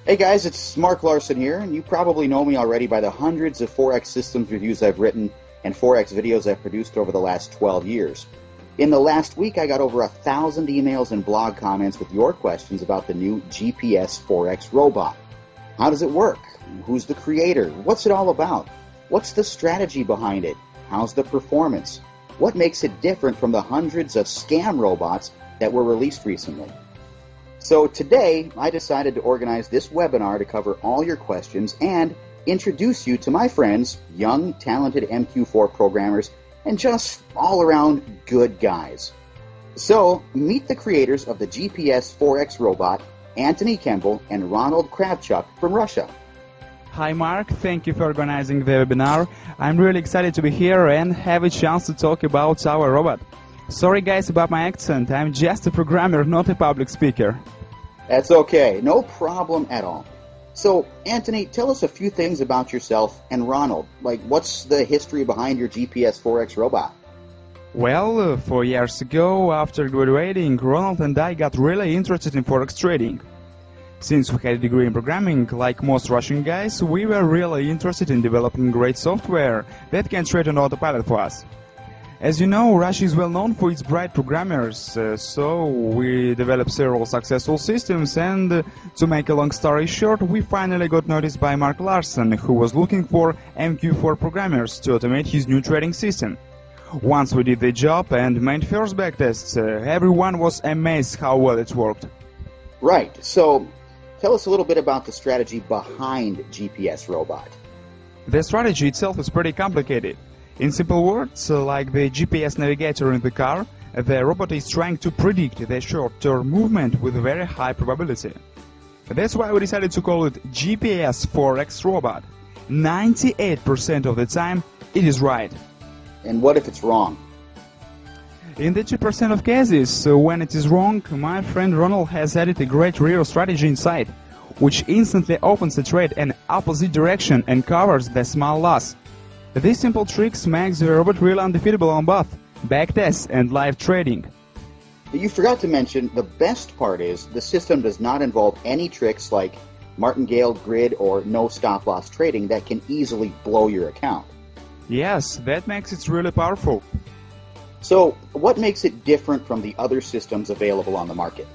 Hey guys, it's Mark Larson here, and you probably know me already by the hundreds of Forex systems reviews I've written and Forex videos I've produced over the last 12 years. In the last week, I got over 1,000 emails and blog comments with your questions about the new GPS Forex Robot. How does it work? Who's the creator? What's it all about? What's the strategy behind it? How's the performance? What makes it different from the hundreds of scam robots that were released recently? So today, I decided to organize this webinar to cover all your questions and introduce you to my friends, young, talented MQ4 programmers, and just all-around good guys. So, meet the creators of the GPS Forex Robot, Anthony Kemble and Ronald Kravchuk from Russia. Hi Mark, thank you for organizing the webinar. I'm really excited to be here and have a chance to talk about our robot. Sorry guys about my accent, I'm just a programmer, not a public speaker. That's okay, no problem at all. So, Anthony, tell us a few things about yourself and Ronald. Like, what's the history behind your GPS Forex robot? Well, 4 years ago, after graduating, Ronald and I got really interested in Forex trading. Since we had a degree in programming, like most Russian guys, we were really interested in developing great software that can trade on autopilot for us. As you know, Russia is well known for its bright programmers, so we developed several successful systems, and to make a long story short, we finally got noticed by Mark Larson, who was looking for MQ4 programmers to automate his new trading system. Once we did the job and made first backtests, everyone was amazed how well it worked. Right, so tell us a little bit about the strategy behind GPS Robot. The strategy itself is pretty complicated. In simple words, like the GPS navigator in the car, the robot is trying to predict the short-term movement with very high probability. That's why we decided to call it GPS Forex Robot. 98% of the time, it is right. And what if it's wrong? In the 2% of cases, when it is wrong, my friend Ronald has added a great real strategy inside, which instantly opens the trade in opposite direction and covers the small loss. These simple tricks make the robot really undefeatable on both backtests and live trading. You forgot to mention, the best part is the system does not involve any tricks like martingale, grid, or no stop-loss trading that can easily blow your account. Yes, that makes it really powerful. So, what makes it different from the other systems available on the market?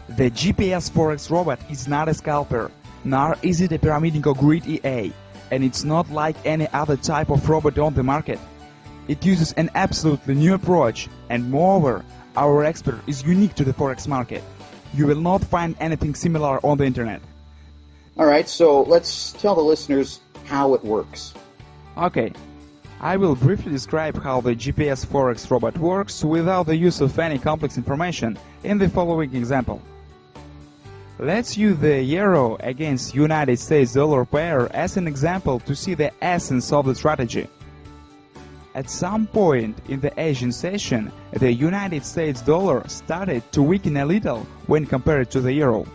The GPS Forex Robot is not a scalper, nor is it a pyramiding or grid EA. And it's not like any other type of robot on the market. It uses an absolutely new approach, and moreover, our expert is unique to the Forex market. You will not find anything similar on the internet. Alright, so let's tell the listeners how it works. Okay, I will briefly describe how the GPS Forex Robot works without the use of any complex information in the following example. Let's use the euro against United States dollar pair as an example to see the essence of the strategy. At some point in the Asian session, the United States dollar started to weaken a little when compared to the euro.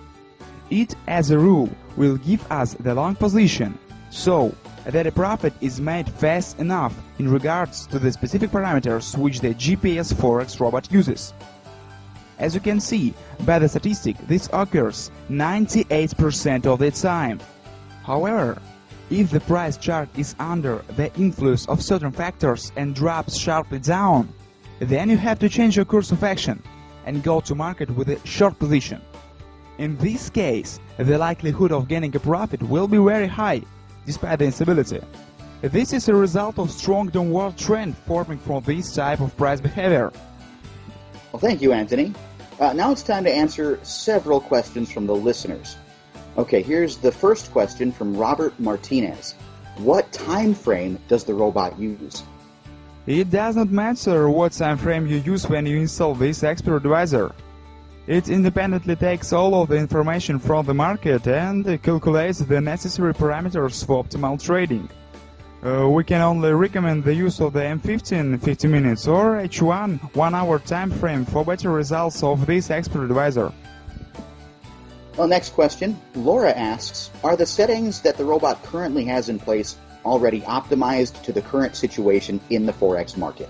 It, as a rule, will give us the long position, so that a profit is made fast enough in regards to the specific parameters which the GPS Forex Robot uses. As you can see by the statistic, this occurs 98% of the time. However, if the price chart is under the influence of certain factors and drops sharply down, then you have to change your course of action and go to market with a short position. In this case, the likelihood of gaining a profit will be very high, despite the instability. This is a result of strong downward trend forming from this type of price behavior. Well, thank you, Anthony. Now it's time to answer several questions from the listeners. Okay, here's the first question from Robert Martinez. What time frame does the robot use? It does not matter what time frame you use when you install this expert advisor. It independently takes all of the information from the market and calculates the necessary parameters for optimal trading. We can only recommend the use of the M15 50 minutes or H1 1 hour time frame for better results of this expert advisor. Well, next question. Laura asks, are the settings that the robot currently has in place already optimized to the current situation in the Forex market?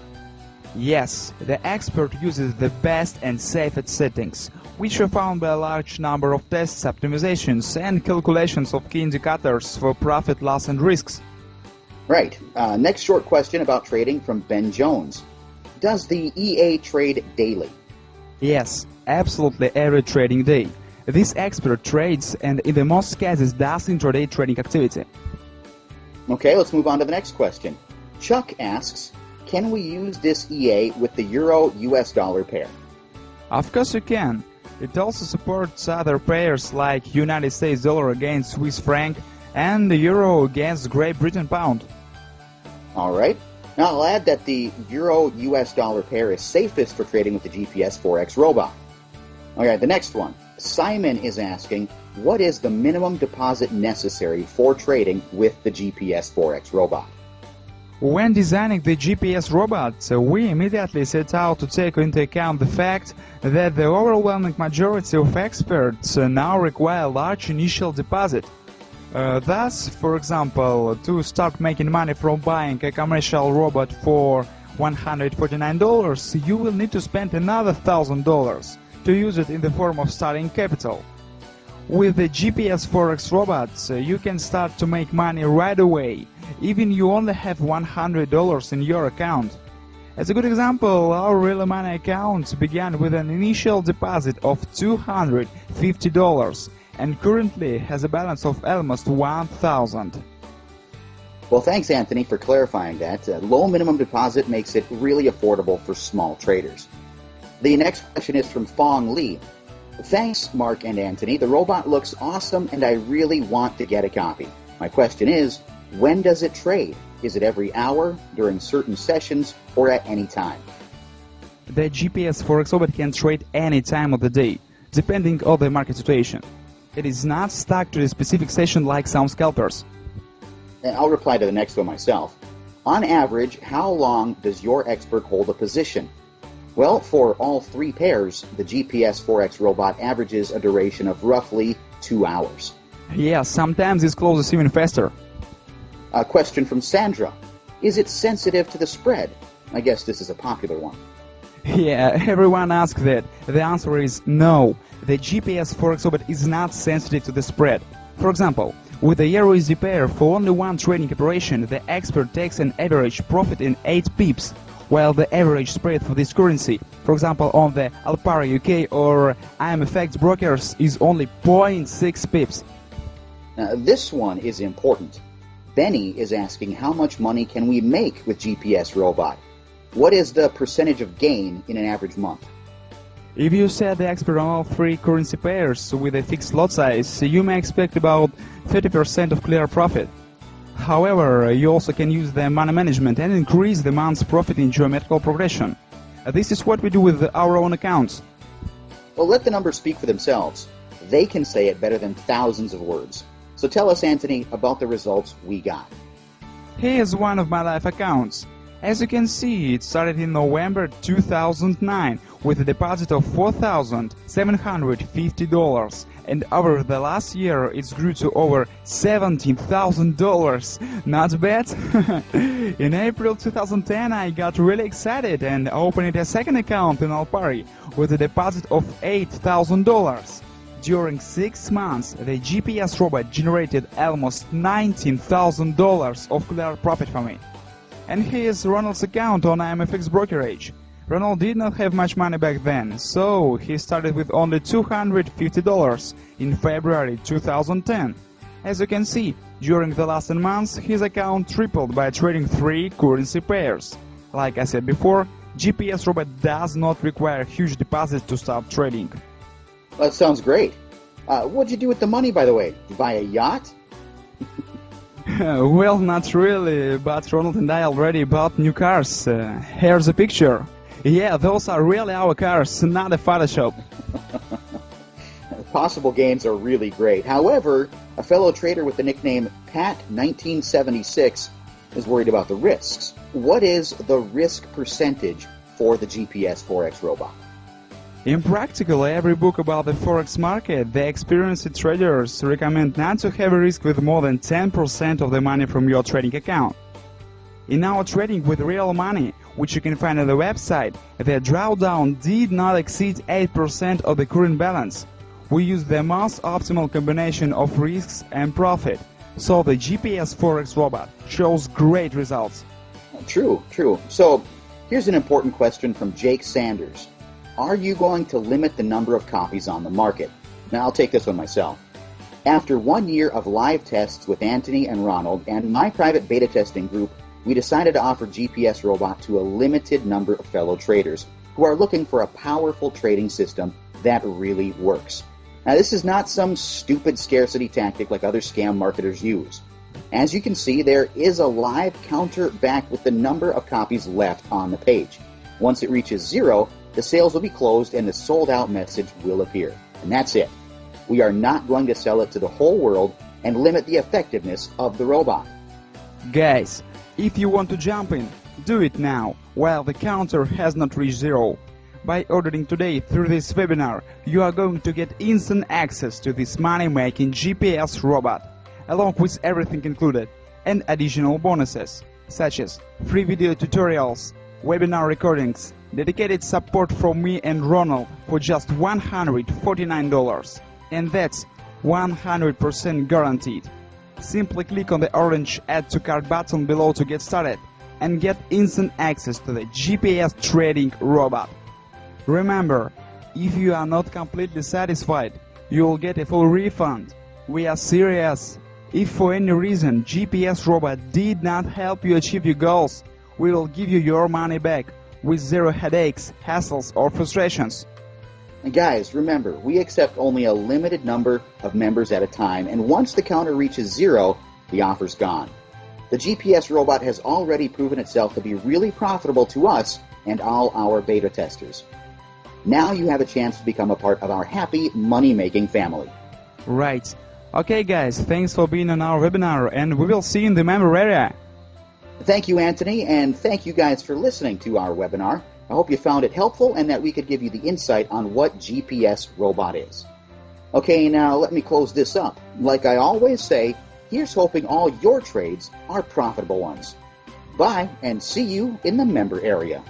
Yes, the expert uses the best and safest settings, which are found by a large number of tests, optimizations, and calculations of key indicators for profit, loss, and risks. Right. Next short question about trading from Ben Jones. Does the EA trade daily? Yes, absolutely every trading day. This expert trades and in the most cases does intraday trading activity. Okay, let's move on to the next question. Chuck asks, can we use this EA with the Euro-US dollar pair? Of course you can. It also supports other pairs like United States dollar against Swiss franc and the euro against Great Britain pound. All right. Now I'll add that the Euro-US dollar pair is safest for trading with the GPS Forex Robot. All right, the next one. Simon is asking, what is the minimum deposit necessary for trading with the GPS Forex Robot? When designing the GPS robot, we immediately set out to take into account the fact that the overwhelming majority of experts now require a large initial deposit. Thus, for example, to start making money from buying a commercial robot for $149, you will need to spend another $1,000 to use it in the form of starting capital. With the GPS Forex Robot, you can start to make money right away, even you only have $100 in your account. As a good example, our Real Money account began with an initial deposit of $250 and currently has a balance of almost $1,000. Well, thanks, Anthony, for clarifying that. Low minimum deposit makes it really affordable for small traders. The next question is from Fong Lee. Thanks, Mark and Anthony. The robot looks awesome and I really want to get a copy. My question is, when does it trade? Is it every hour, during certain sessions, or at any time? The GPS Forex Robot can trade any time of the day, depending on the market situation. It is not stuck to a specific session like some scalpers. I'll reply to the next one myself. On average, how long does your expert hold a position? Well, for all three pairs, the GPS Forex Robot averages a duration of roughly 2 hours. Yeah, sometimes it closes even faster. A question from Sandra. Is it sensitive to the spread? I guess this is a popular one. Yeah, everyone asks that. The answer is no. The GPS Forex Robot is not sensitive to the spread. For example, with the EURUSD pair for only one trading operation, the expert takes an average profit in 8 pips, while the average spread for this currency, for example on the Alpari UK or IMFX brokers, is only 0.6 pips. Now, this one is important. Benny is asking how much money can we make with GPS Robot? What is the percentage of gain in an average month? If you set the expert on all three currency pairs with a fixed lot size, you may expect about 30% of clear profit. However, you also can use the money management and increase the month's profit in geometrical progression. This is what we do with our own accounts. Well, let the numbers speak for themselves. They can say it better than thousands of words. So tell us, Anthony, about the results we got. Here's one of my live accounts. As you can see, it started in November 2009 with a deposit of $4,750, and over the last year it grew to over $17,000. Not bad? In April 2010 I got really excited and opened a second account in Alpari with a deposit of $8,000. During 6 months, the GPS robot generated almost $19,000 of clear profit for me. And here's Ronald's account on IMFX brokerage. Ronald did not have much money back then, so he started with only $250 in February 2010. As you can see, during the last 10 months, his account tripled by trading 3 currency pairs. Like I said before, GPS robot does not require huge deposits to start trading. That sounds great. What'd you do with the money, by the way? Buy a yacht? Well, not really, but Ronald and I already bought new cars. Here's a picture. Yeah, those are really our cars, not a Photoshop. Possible gains are really great. However, a fellow trader with the nickname Pat1976 is worried about the risks. What is the risk percentage for the GPS Forex Robot? In practically every book about the Forex market, the experienced traders recommend not to have a risk with more than 10% of the money from your trading account. In our trading with real money, which you can find on the website, the drawdown did not exceed 8% of the current balance. We used the most optimal combination of risks and profit, so the GPS Forex Robot shows great results. True. So, here's an important question from Jake Sanders. Are you going to limit the number of copies on the market? Now, I'll take this one myself. After 1 year of live tests with Anthony and Ronald and my private beta testing group, we decided to offer GPS Robot to a limited number of fellow traders who are looking for a powerful trading system that really works. Now, this is not some stupid scarcity tactic like other scam marketers use. As you can see, there is a live counter back with the number of copies left on the page. Once it reaches 0, the sales will be closed and the sold out message will appear. And that's it. We are not going to sell it to the whole world and limit the effectiveness of the robot. Guys, if you want to jump in, do it now, while the counter has not reached 0. By ordering today through this webinar, you are going to get instant access to this money-making GPS robot, along with everything included, and additional bonuses, such as free video tutorials, webinar recordings, dedicated support from me and Ronald for just $149. And that's 100% guaranteed. Simply click on the orange Add to Cart button below to get started and get instant access to the GPS trading robot. Remember, if you are not completely satisfied, you will get a full refund. We are serious. If for any reason GPS robot did not help you achieve your goals, we will give you your money back with zero headaches, hassles, or frustrations. And guys, remember, we accept only a limited number of members at a time, and once the counter reaches 0, the offer's gone. The GPS robot has already proven itself to be really profitable to us and all our beta testers. Now you have a chance to become a part of our happy money-making family. Right. Okay guys, thanks for being on our webinar, and we will see you in the member area. Thank you, Anthony, and thank you guys for listening to our webinar. I hope you found it helpful and that we could give you the insight on what GPS Robot is. Okay, now let me close this up. Like I always say, here's hoping all your trades are profitable ones. Bye, and see you in the member area.